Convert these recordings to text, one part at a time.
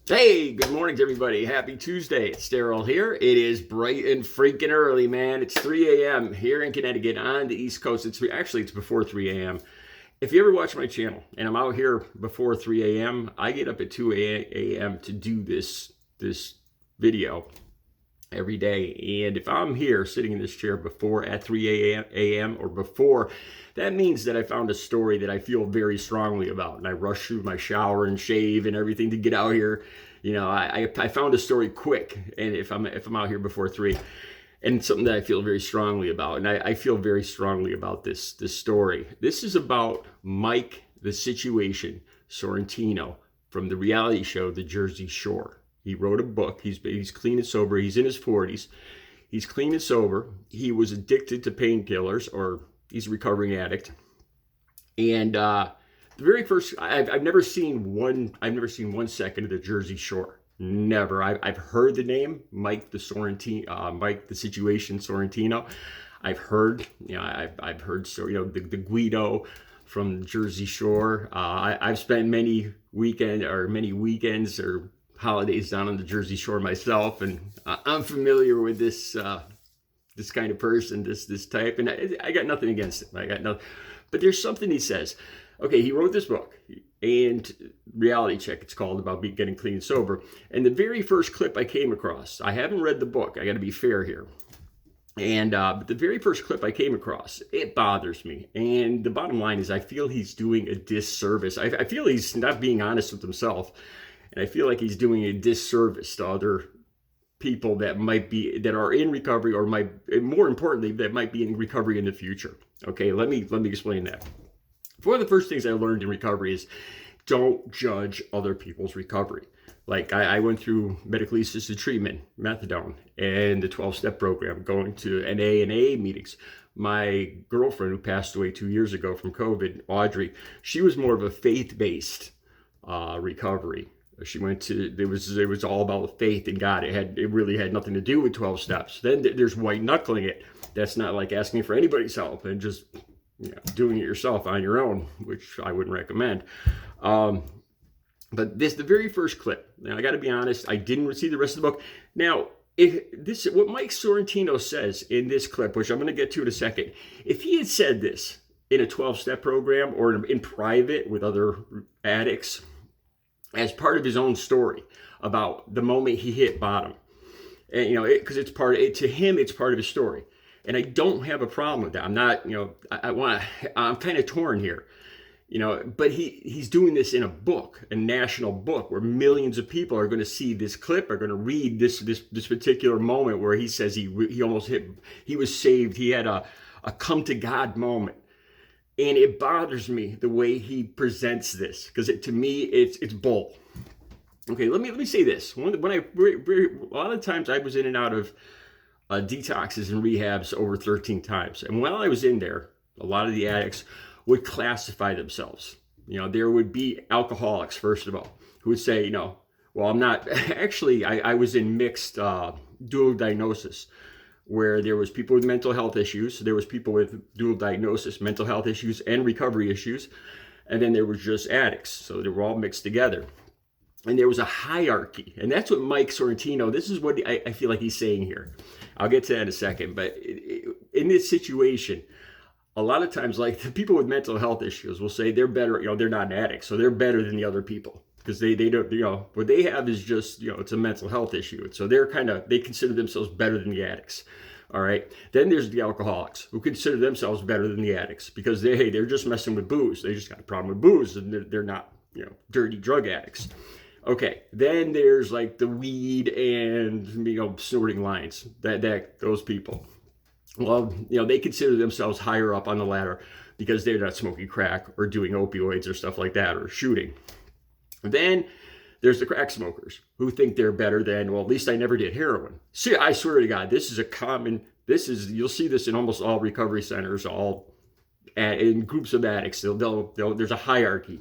Hey, good morning to everybody. Happy Tuesday. It's Daryl here. It is bright and freaking early, man. It's 3 a.m. here in Connecticut on the East Coast. It's before 3 a.m. If you ever watch my channel and I'm out here before 3 a.m., I get up at 2 a.m. to do this video every day. And if I'm here sitting in this chair before at 3 a.m. or before, that means that I found a story that I feel very strongly about. And I rush through my shower and shave and everything to get out here. You know, I found a story quick. And if I'm out here before 3, and something that I feel very strongly about. And I feel very strongly about this story. This is about Mike, the Situation, Sorrentino, from the reality show, The Jersey Shore. He wrote a book. He's clean and sober. He's in his 40s. He's clean and sober. He was addicted to painkillers, or he's a recovering addict. And the very first, I've never seen one second of The Jersey Shore. Never. I've heard the name Mike the Situation Sorrentino. I've heard so the Guido from the Jersey Shore. I've spent many weekends or holidays down on the Jersey Shore myself, and I'm familiar with this kind of person, this type, and I got nothing against him. I got nothing, but there's something he says. Okay, he wrote this book, and Reality Check, it's called, about getting clean and sober. And the very first clip I came across, I haven't read the book, I got to be fair here. And but the very first clip I came across, it bothers me. And the bottom line is, I feel he's doing a disservice. I feel he's not being honest with himself. And I feel like he's doing a disservice to other people that are in recovery, or more importantly, that might be in recovery in the future. Okay, let me explain that. One of the first things I learned in recovery is don't judge other people's recovery. Like I went through medically assisted treatment, methadone, and the 12-step program, going to NA and AA meetings. My girlfriend, who passed away 2 years ago from COVID, Audrey, she was more of a faith-based recovery. She went to, it was all about faith in God. It really had nothing to do with 12 steps. Then there's white knuckling it. That's not like asking for anybody's help and just doing it yourself on your own, which I wouldn't recommend. But the very first clip, now I got to be honest, I didn't see the rest of the book. Now, what Mike Sorrentino says in this clip, which I'm going to get to in a second, if he had said this in a 12-step program or in private with other addicts, as part of his own story about the moment he hit bottom, and because it's to him, it's part of his story, and I don't have a problem with that. I'm not, I'm kind of torn here, but he's doing this in a book, a national book, where millions of people are going to see this clip, are going to read this particular moment where he says he almost he was saved, he had a come to God moment. And it bothers me the way he presents this, because to me, it's bull. Okay, let me say this. A lot of times I was in and out of detoxes and rehabs over 13 times. And while I was in there, a lot of the addicts would classify themselves. There would be alcoholics, first of all, who would say, well, I'm not. Actually, I was in mixed dual diagnosis, where there was people with mental health issues. There was people with dual diagnosis, mental health issues and recovery issues. And then there was just addicts. So they were all mixed together. And there was a hierarchy. And that's what Mike Sorrentino, this is what I feel like he's saying here. I'll get to that in a second. But in this situation, a lot of times, like, the people with mental health issues will say they're better, they're not addicts, so they're better than the other people. Because they don't, what they have is just, it's a mental health issue. So they consider themselves better than the addicts. All right. Then there's the alcoholics, who consider themselves better than the addicts because they're just messing with booze. They just got a problem with booze, and they're not, dirty drug addicts. Okay. Then there's like the weed and, snorting lines, those people. Well, they consider themselves higher up on the ladder because they're not smoking crack or doing opioids or stuff like that, or shooting. Then there's the crack smokers, who think they're better than, well, at least I never did heroin. See, I swear to God, you'll see this in almost all recovery centers, in groups of addicts. There's a hierarchy.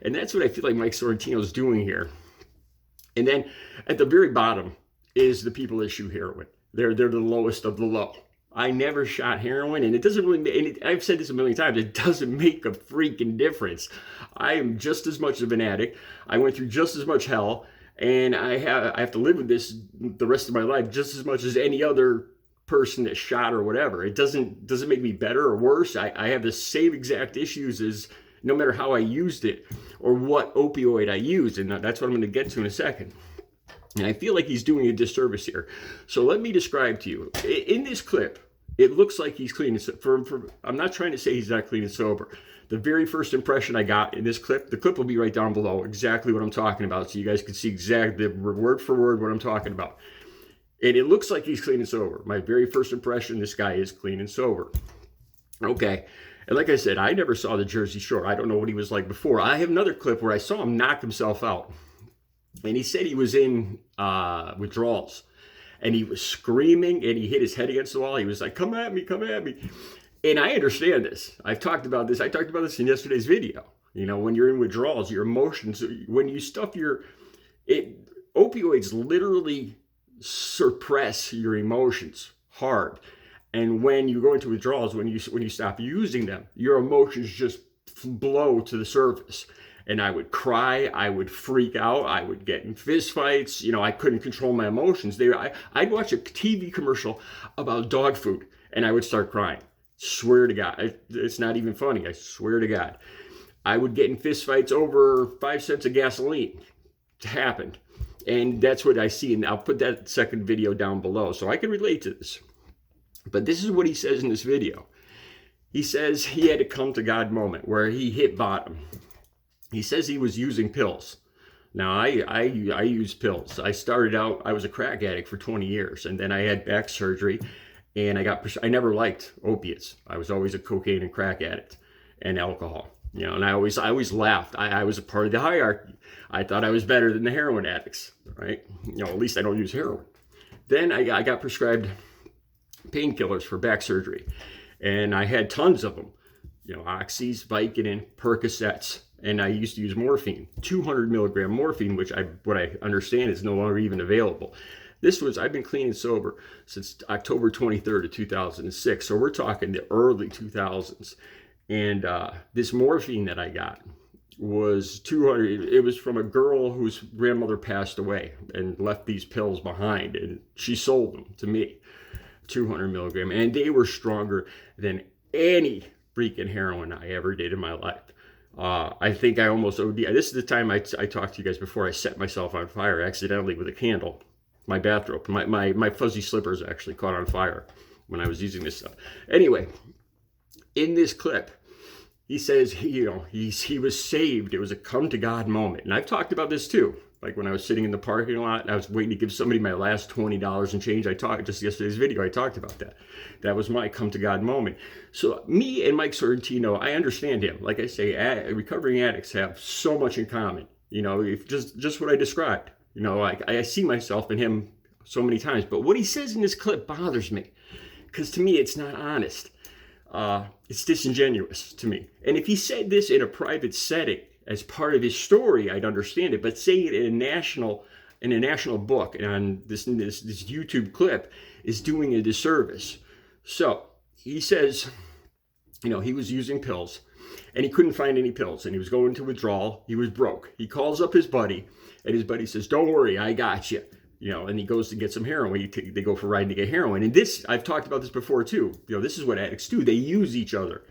And that's what I feel like Mike Sorrentino's doing here. And then at the very bottom is the people that shoot heroin. They're the lowest of the low. I never shot heroin, and it doesn't really, I've said this a million times, it doesn't make a freaking difference. I am just as much of an addict. I went through just as much hell And I have to live with this the rest of my life just as much as any other person that's shot or whatever. It doesn't make me better or worse. I have the same exact issues as no matter how I used it or what opioid I used. And that's what I'm going to get to in a second. And I feel like he's doing a disservice here. So let me describe to you. In this clip, it looks like he's clean. I'm not trying to say he's not clean and sober. The very first impression I got in this clip, the clip will be right down below, exactly what I'm talking about, so you guys can see exactly word for word what I'm talking about. And it looks like he's clean and sober. My very first impression, this guy is clean and sober. Okay. And like I said, I never saw the Jersey Shore. I don't know what he was like before. I have another clip where I saw him knock himself out. And he said he was in withdrawals. And he was screaming and he hit his head against the wall. He was like, come at me, come at me. And I understand this. I've talked about this. I talked about this in yesterday's video. You know, when you're in withdrawals, your emotions, when you stuff opioids literally suppress your emotions hard. And when you go into withdrawals, when you stop using them, your emotions just blow to the surface. And I would cry, I would freak out, I would get in fist fights. You know, I couldn't control my emotions. I'd watch a TV commercial about dog food and I would start crying. Swear to God, it's not even funny. I swear to God. I would get in fist fights over 5 cents of gasoline. It happened. And that's what I see. And I'll put that second video down below so I can relate to this. But this is what he says in this video. He says he had a come to God moment where he hit bottom. He says he was using pills. Now, I use pills. I started out, I was a crack addict for 20 years, and then I had back surgery, and I never liked opiates. I was always a cocaine and crack addict and alcohol. You know, and I always laughed. I was a part of the hierarchy. I thought I was better than the heroin addicts, right? You know, at least I don't use heroin. Then I got prescribed painkillers for back surgery, and I had tons of them. You know, Oxys, Vicodin, Percocets. And I used to use morphine, 200 milligram morphine, which what I understand is no longer even available. I've been clean and sober since October 23rd of 2006. So we're talking the early 2000s. And this morphine that I got was 200. It was from a girl whose grandmother passed away and left these pills behind. And she sold them to me, 200 milligram. And they were stronger than any freaking heroin I ever did in my life. I think I almost OD. This is the time I talked to you guys before. I set myself on fire accidentally with a candle. My bathrobe, my fuzzy slippers actually caught on fire when I was using this stuff. Anyway, in this clip, he says, he was saved. It was a come to God moment. And I've talked about this too. Like when I was sitting in the parking lot and I was waiting to give somebody my last $20 and change. Just yesterday's video, I talked about that. That was my come to God moment. So me and Mike Sorrentino, I understand him. Like I say, recovering addicts have so much in common. You know, if just what I described. You know, I see myself in him so many times. But what he says in this clip bothers me. Because to me, it's not honest. It's disingenuous to me. And if he said this in a private setting, as part of his story, I'd understand it. But saying it in a national book and on this YouTube clip is doing a disservice. So he says, you know, he was using pills and he couldn't find any pills and he was going to withdrawal. He was broke. He calls up his buddy and his buddy says, "Don't worry, I got you." You know, and he goes to get some heroin. They go for a ride to get heroin. And this, I've talked about this before too. You know, this is what addicts do. They use each other.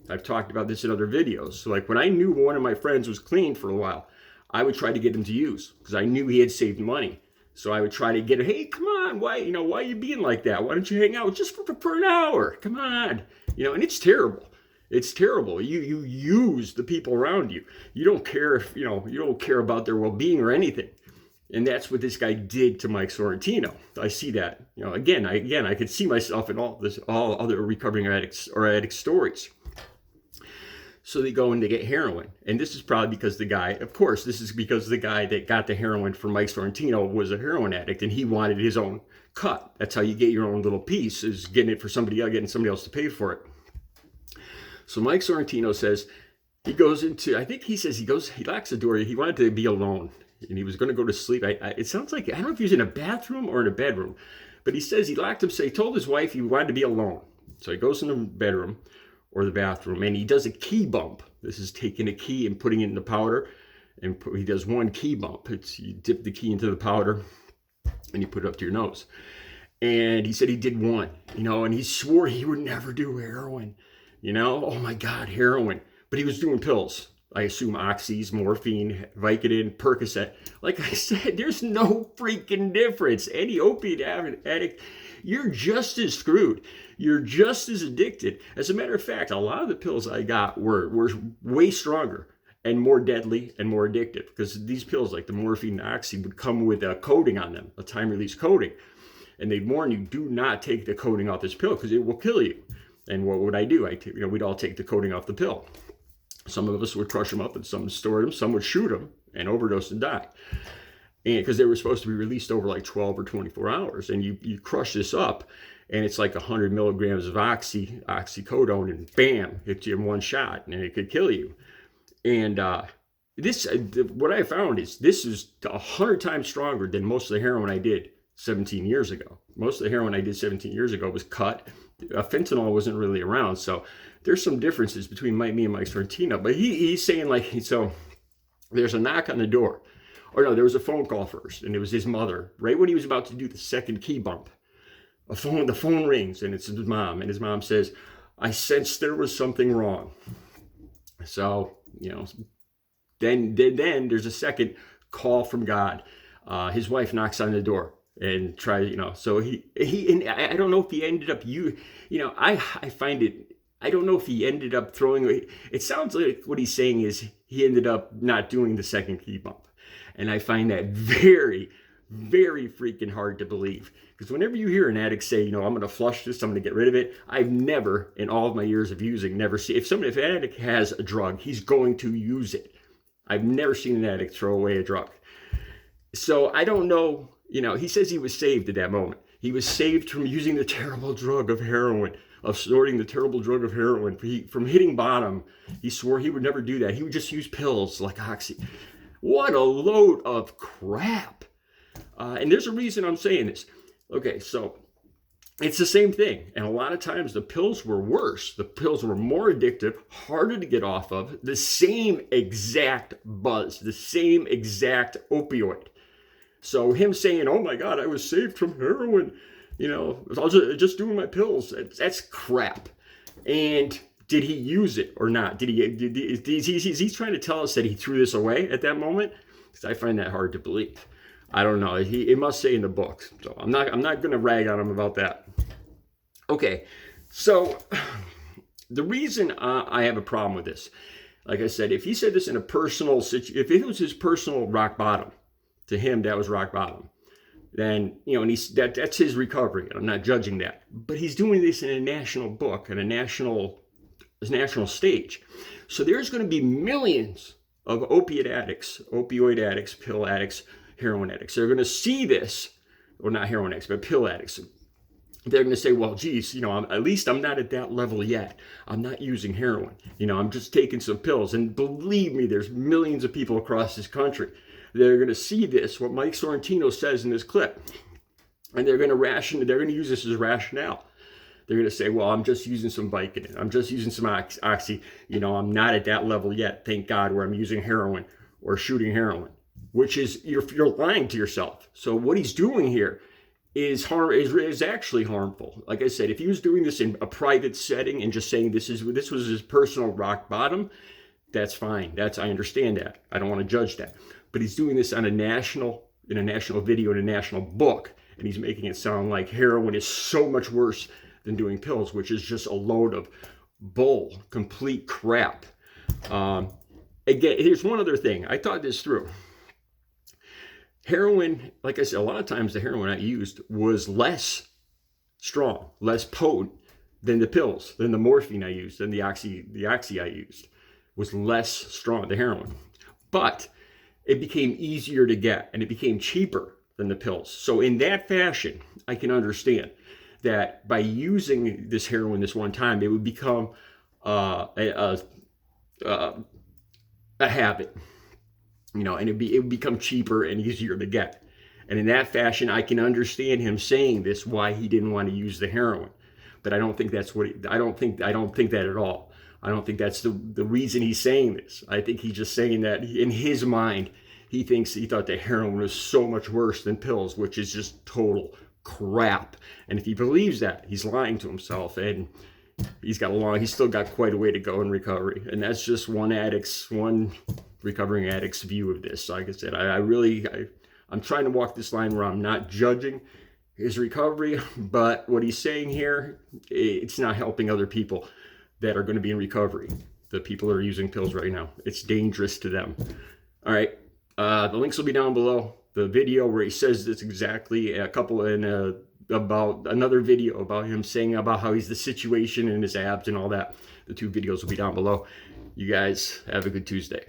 I've talked about this in other videos. So like when I knew one of my friends was clean for a while, I would try to get him to use because I knew he had saved money. So I would try to get him, "Hey, come on, why are you being like that? Why don't you hang out just for an hour? Come on." You know, and it's terrible. It's terrible. You use the people around you. You don't care if, you don't care about their well-being or anything. And that's what this guy did to Mike Sorrentino. I see that. You know, again, I could see myself in all other recovering addicts or addict stories. So they go in to get heroin. And this is probably because this is because the guy that got the heroin for Mike Sorrentino was a heroin addict and he wanted his own cut. That's how you get your own little piece, is getting it for somebody else, getting somebody else to pay for it. So Mike Sorrentino says, he locks the door. He wanted to be alone and he was going to go to sleep. It sounds like, I don't know if he was in a bathroom or in a bedroom, but he says he locked himself. He told his wife he wanted to be alone. So he goes in the bedroom or the bathroom and he does a key bump. This is taking a key and putting it in the powder and he does one key bump. It's you dip the key into the powder and you put it up to your nose. And he said he did one, and he swore he would never do heroin. Oh my God, heroin. But he was doing pills. I assume oxys, morphine, Vicodin, Percocet. Like I said, there's no freaking difference. Any opiate addict, you're just as screwed. You're just as addicted. As a matter of fact, a lot of the pills I got were way stronger and more deadly and more addictive, because these pills, like the morphine and oxy, would come with a coating on them, a time-release coating. And they'd warn you, do not take the coating off this pill because it will kill you. And what would I do? We'd all take the coating off the pill. Some of us would crush them up and some stored them. Some would shoot them and overdose and die. And because they were supposed to be released over like 12 or 24 hours. And you crush this up and it's like 100 milligrams of oxycodone, and bam, hits you in one shot and it could kill you. And what I found is this is 100 times stronger than most of the heroin I did 17 years ago. Most of the heroin I did 17 years ago was cut. Fentanyl wasn't really around. So there's some differences between me and Mike Sorrentino. But he's saying, like, so there's a knock on the door. Or no, there was a phone call first. And it was his mother. Right when he was about to do the second key bump, the phone rings and it's his mom. And his mom says, I sensed there was something wrong. So, then there's a second call from God. His wife knocks on the door and tries, so and I don't know if he ended up, I find it, I don't know if he ended up throwing away. It sounds like what he's saying is he ended up not doing the second key bump. And I find that very, very freaking hard to believe. Because whenever you hear an addict say, I'm going to flush this, I'm going to get rid of it, I've never, in all of my years of using, never seen, if an addict has a drug, he's going to use it. I've never seen an addict throw away a drug. So I don't know, he says he was saved at that moment. He was saved from using the terrible drug of heroin, of snorting the terrible drug of heroin, from hitting bottom. He swore he would never do that. He would just use pills like oxy. What a load of crap. And there's a reason I'm saying this. Okay, so it's the same thing. And a lot of times the pills were worse. The pills were more addictive, harder to get off of, the same exact buzz, the same exact opioid. So him saying, oh my God, I was saved from heroin, I was just doing my pills. That's crap. And did he use it or not? He's trying to tell us that he threw this away at that moment? Because I find that hard to believe. I don't know. It must say in the books. So I'm not going to rag on him about that. Okay. So the reason I have a problem with this, like I said, if he said this in a personal situation, if it was his personal rock bottom, to him, that was rock bottom. Then, and that's his recovery. I'm not judging that. But he's doing this in a national book, and a national stage. So there's going to be millions of opioid addicts, pill addicts, heroin addicts. They're going to see this, or not heroin addicts, but pill addicts. They're going to say, well, geez, at least I'm not at that level yet. I'm not using heroin. I'm just taking some pills. And believe me, there's millions of people across this country. They're going to see this, what Mike Sorrentino says in this clip. And they're going to use this as rationale. They're going to say, well, I'm just using some Vicodin. I'm just using some oxy. I'm not at that level yet, thank God, where I'm using heroin or shooting heroin, which is, you're lying to yourself. So what he's doing here is actually harmful. Like I said, if he was doing this in a private setting and just saying this was his personal rock bottom, that's fine. I understand that. I don't want to judge that. But he's doing this in a national video, in a national book, and he's making it sound like heroin is so much worse than doing pills, which is just a load of complete crap. Again, here's one other thing. I thought this through. Heroin, like I said, a lot of times the heroin I used was less strong, less potent than the pills, than the morphine I used, than the oxy I used was less strong, the heroin. But it became easier to get and it became cheaper than the pills. So in that fashion, I can understand that by using this heroin this one time, it would become a habit, and it would become cheaper and easier to get. And in that fashion, I can understand him saying this, why he didn't want to use the heroin. But I don't think that's I don't think that at all. I don't think that's the reason he's saying this. I think he's just saying that in his mind, he thought that heroin was so much worse than pills, which is just total crap. And if he believes that, he's lying to himself, and he's still got quite a way to go in recovery. And that's just one recovering addict's view of this. Like I said, I'm trying to walk this line where I'm not judging his recovery, but what he's saying here, it's not helping other people that are going to be in recovery. The people that are using pills right now, it's dangerous to them. All right, the links will be down below. The video where he says this exactly, about another video about him saying about how he's the situation in his abs and all that. The two videos will be down below. You guys have a good Tuesday.